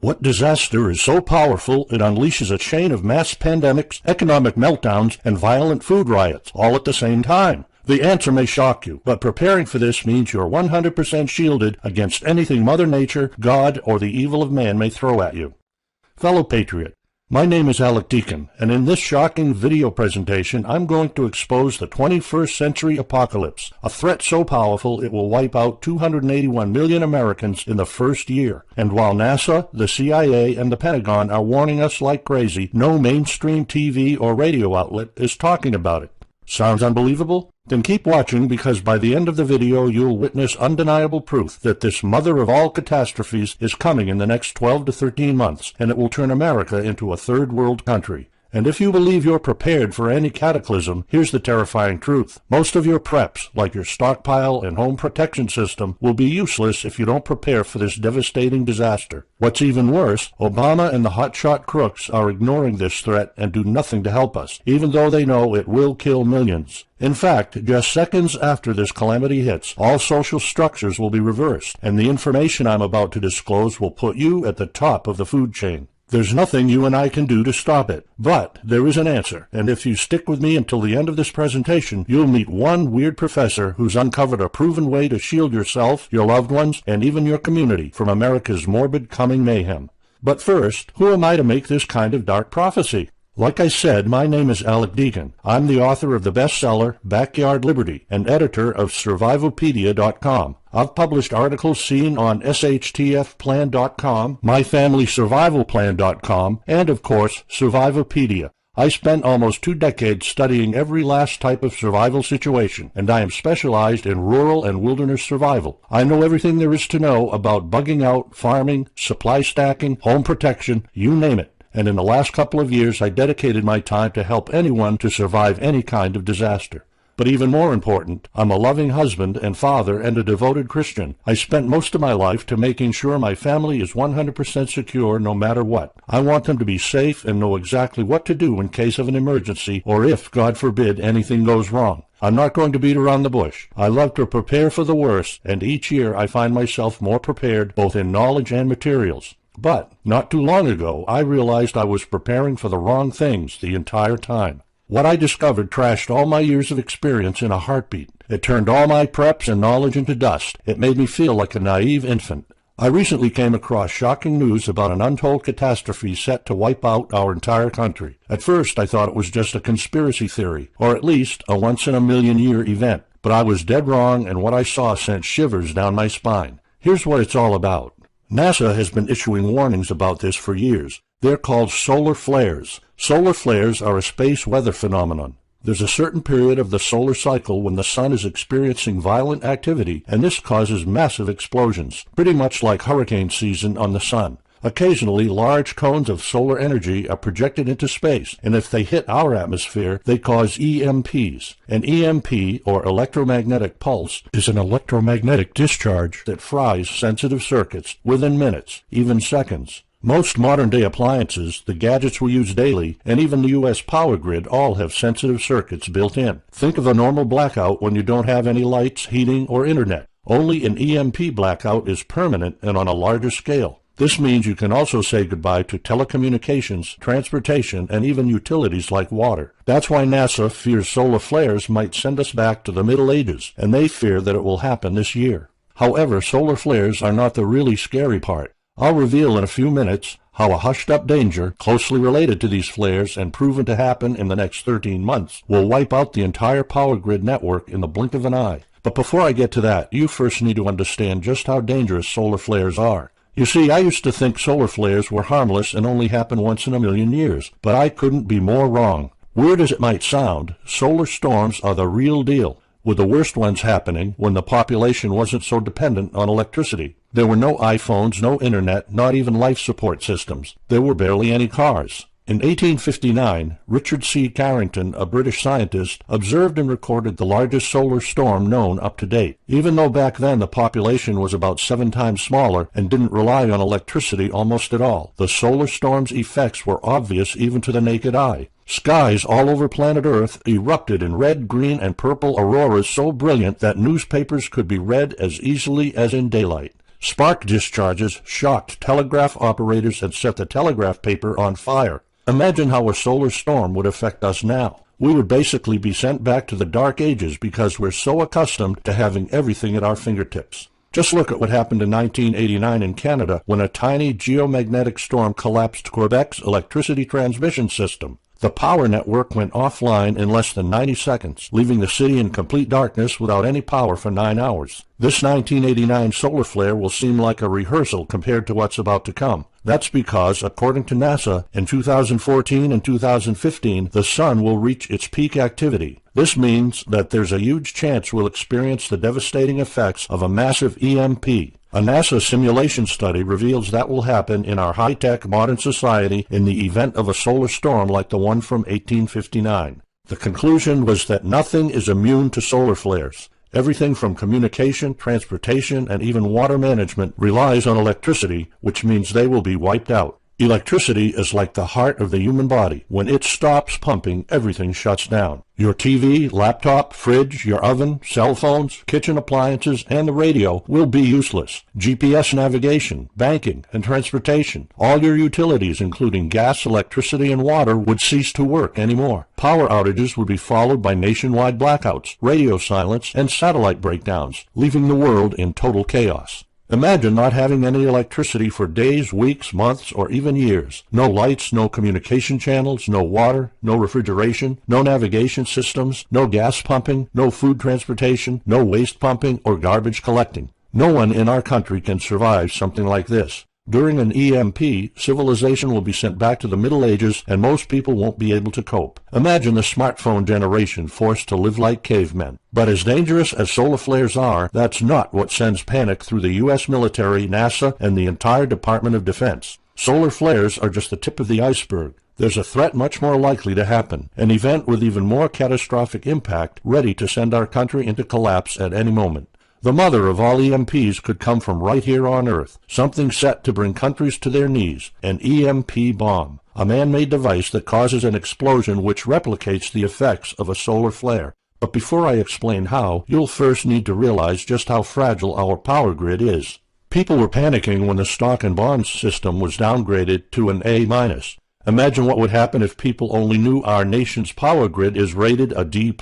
What disaster is so powerful it unleashes a chain of mass pandemics, economic meltdowns, and violent food riots, all at the same time? The answer may shock you, but preparing for this means you're 100% shielded against anything Mother Nature, God, or the evil of man may throw at you. Fellow Patriot, my name is Alec Deacon, and in this shocking video presentation, I'm going to expose the 21st century apocalypse, a threat so powerful it will wipe out 281 million Americans in the first year. And while NASA, the CIA, and the Pentagon are warning us like crazy, no mainstream TV or radio outlet is talking about it. Sounds unbelievable? Then keep watching, because by the end of the video you'll witness undeniable proof that this mother of all catastrophes is coming in the next 12 to 13 months, and it will turn America into a third world country. And if you believe you're prepared for any cataclysm, here's the terrifying truth. Most of your preps, like your stockpile and home protection system, will be useless if you don't prepare for this devastating disaster. What's even worse, Obama and the hotshot crooks are ignoring this threat and do nothing to help us, even though they know it will kill millions. In fact, just seconds after this calamity hits, all social structures will be reversed, and the information I'm about to disclose will put you at the top of the food chain. There's nothing you and I can do to stop it, but there is an answer, and if you stick with me until the end of this presentation, you'll meet one weird professor who's uncovered a proven way to shield yourself, your loved ones, and even your community from America's morbid coming mayhem. But first, who am I to make this kind of dark prophecy? Like I said, my name is Alec Deacon. I'm the author of the bestseller Backyard Liberty and editor of Survivopedia.com. I've published articles seen on SHTFplan.com, MyFamilySurvivalPlan.com, and of course, Survivopedia. I spent almost 2 decades studying every last type of survival situation, and I am specialized in rural and wilderness survival. I know everything there is to know about bugging out, farming, supply stacking, home protection, you name it. And in the last couple of years, I dedicated my time to help anyone to survive any kind of disaster. But even more important, I'm a loving husband and father and a devoted Christian. I spent most of my life to making sure my family is 100% secure no matter what. I want them to be safe and know exactly what to do in case of an emergency or if, God forbid, anything goes wrong. I'm not going to beat around the bush. I love to prepare for the worst, and each year I find myself more prepared both in knowledge and materials. But not too long ago, I realized I was preparing for the wrong things the entire time. What I discovered trashed all my years of experience in a heartbeat. It turned all my preps and knowledge into dust. It made me feel like a naive infant. I recently came across shocking news about an untold catastrophe set to wipe out our entire country. At first, I thought it was just a conspiracy theory, or at least a once-in-a-million-year event. But I was dead wrong, and what I saw sent shivers down my spine. Here's what it's all about. NASA has been issuing warnings about this for years. They're called solar flares. Solar flares are a space weather phenomenon. There's a certain period of the solar cycle when the sun is experiencing violent activity, and this causes massive explosions, pretty much like hurricane season on the sun. Occasionally, large cones of solar energy are projected into space, and if they hit our atmosphere, they cause EMPs. An EMP, or electromagnetic pulse, is an electromagnetic discharge that fries sensitive circuits within minutes, even seconds. Most modern-day appliances, the gadgets we use daily, and even the U.S. power grid all have sensitive circuits built in. Think of a normal blackout when you don't have any lights, heating, or internet. Only an EMP blackout is permanent and on a larger scale. This means you can also say goodbye to telecommunications, transportation, and even utilities like water. That's why NASA fears solar flares might send us back to the Middle Ages, and they fear that it will happen this year. However, solar flares are not the really scary part. I'll reveal in a few minutes how a hushed-up danger, closely related to these flares and proven to happen in the next 13 months, will wipe out the entire power grid network in the blink of an eye. But before I get to that, you first need to understand just how dangerous solar flares are. You see, I used to think solar flares were harmless and only happen once in a million years, but I couldn't be more wrong. Weird as it might sound, solar storms are the real deal, with the worst ones happening when the population wasn't so dependent on electricity. There were no iPhones, no internet, not even life support systems. There were barely any cars. In 1859, Richard C. Carrington, a British scientist, observed and recorded the largest solar storm known up to date, even though back then the population was about 7 times smaller and didn't rely on electricity almost at all. The solar storm's effects were obvious even to the naked eye. Skies all over planet Earth erupted in red, green, and purple auroras so brilliant that newspapers could be read as easily as in daylight. Spark discharges shocked telegraph operators and set the telegraph paper on fire. Imagine how a solar storm would affect us now. We would basically be sent back to the dark ages because we're so accustomed to having everything at our fingertips. Just look at what happened in 1989 in Canada when a tiny geomagnetic storm collapsed Quebec's electricity transmission system. The power network went offline in less than 90 seconds, leaving the city in complete darkness without any power for 9 hours. This 1989 solar flare will seem like a rehearsal compared to what's about to come. That's because, according to NASA, in 2014 and 2015, the sun will reach its peak activity. This means that there's a huge chance we'll experience the devastating effects of a massive EMP. A NASA simulation study reveals that will happen in our high-tech modern society in the event of a solar storm like the one from 1859. The conclusion was that nothing is immune to solar flares. Everything from communication, transportation, and even water management relies on electricity, which means they will be wiped out. Electricity is like the heart of the human body. When it stops pumping, everything shuts down. Your TV, laptop, fridge, your oven, cell phones, kitchen appliances, and the radio will be useless. GPS navigation, banking, and transportation, all your utilities, including gas, electricity, and water, would cease to work anymore. Power outages would be followed by nationwide blackouts, radio silence, and satellite breakdowns, leaving the world in total chaos. Imagine not having any electricity for days, weeks, months, or even years. No lights, no communication channels, no water, no refrigeration, no navigation systems, no gas pumping, no food transportation, no waste pumping or garbage collecting. No one in our country can survive something like this. During an EMP, civilization will be sent back to the Middle Ages and most people won't be able to cope. Imagine the smartphone generation forced to live like cavemen. But as dangerous as solar flares are, that's not what sends panic through the U.S. military, NASA, and the entire Department of Defense. Solar flares are just the tip of the iceberg. There's a threat much more likely to happen, an event with even more catastrophic impact ready to send our country into collapse at any moment. The mother of all EMPs could come from right here on Earth, something set to bring countries to their knees, an EMP bomb, a man-made device that causes an explosion which replicates the effects of a solar flare. But before I explain how, you'll first need to realize just how fragile our power grid is. People were panicking when the stock and bonds system was downgraded to an A-. Imagine what would happen if people only knew our nation's power grid is rated a D+.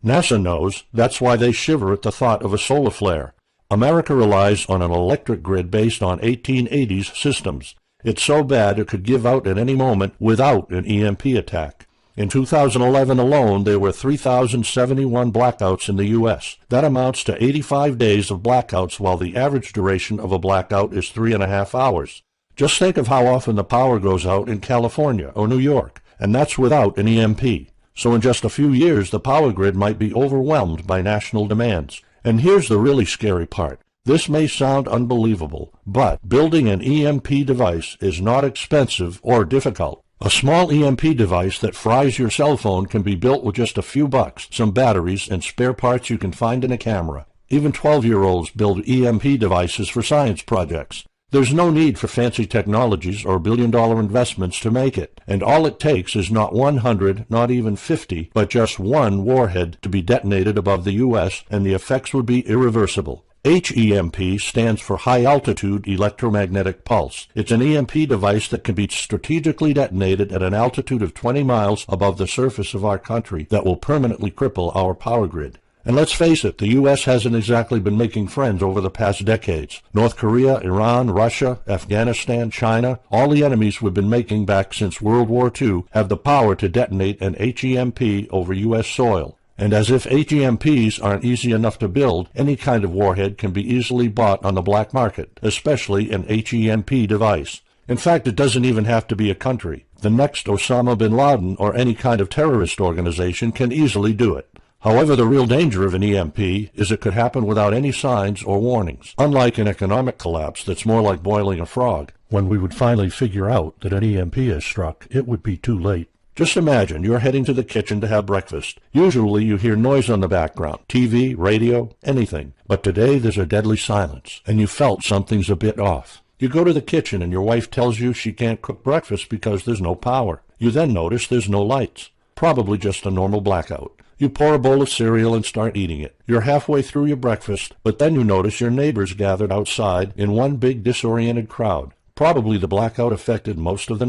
NASA knows. That's why they shiver at the thought of a solar flare. America relies on an electric grid based on 1880s systems. It's so bad it could give out at any moment without an EMP attack. In 2011 alone, there were 3,071 blackouts in the U.S. That amounts to 85 days of blackouts, while the average duration of a blackout is 3.5 hours. Just think of how often the power goes out in California or New York, and that's without an EMP. So in just a few years, the power grid might be overwhelmed by national demands. And here's the really scary part. This may sound unbelievable, but building an EMP device is not expensive or difficult. A small EMP device that fries your cell phone can be built with just a few bucks, some batteries, and spare parts you can find in a camera. Even 12-year-olds build EMP devices for science projects. There's no need for fancy technologies or billion-dollar investments to make it, and all it takes is not 100, not even 50, but just one warhead to be detonated above the U.S., and the effects would be irreversible. HEMP stands for High Altitude Electromagnetic Pulse. It's an EMP device that can be strategically detonated at an altitude of 20 miles above the surface of our country that will permanently cripple our power grid. And let's face it, the U.S. hasn't exactly been making friends over the past decades. North Korea, Iran, Russia, Afghanistan, China, all the enemies we've been making back since World War II have the power to detonate an HEMP over U.S. soil. And as if HEMPs aren't easy enough to build, any kind of warhead can be easily bought on the black market, especially an HEMP device. In fact, it doesn't even have to be a country. The next Osama bin Laden or any kind of terrorist organization can easily do it. However, the real danger of an EMP is it could happen without any signs or warnings. Unlike an economic collapse that's more like boiling a frog, when we would finally figure out that an EMP has struck, it would be too late. Just imagine you're heading to the kitchen to have breakfast. Usually you hear noise on the background, TV, radio, anything. But today there's a deadly silence, and you felt something's a bit off. You go to the kitchen and your wife tells you she can't cook breakfast because there's no power. You then notice there's no lights. Probably just a normal blackout. You pour a bowl of cereal and start eating it. You're halfway through your breakfast, but then you notice your neighbors gathered outside in one big disoriented crowd. Probably the blackout affected most of the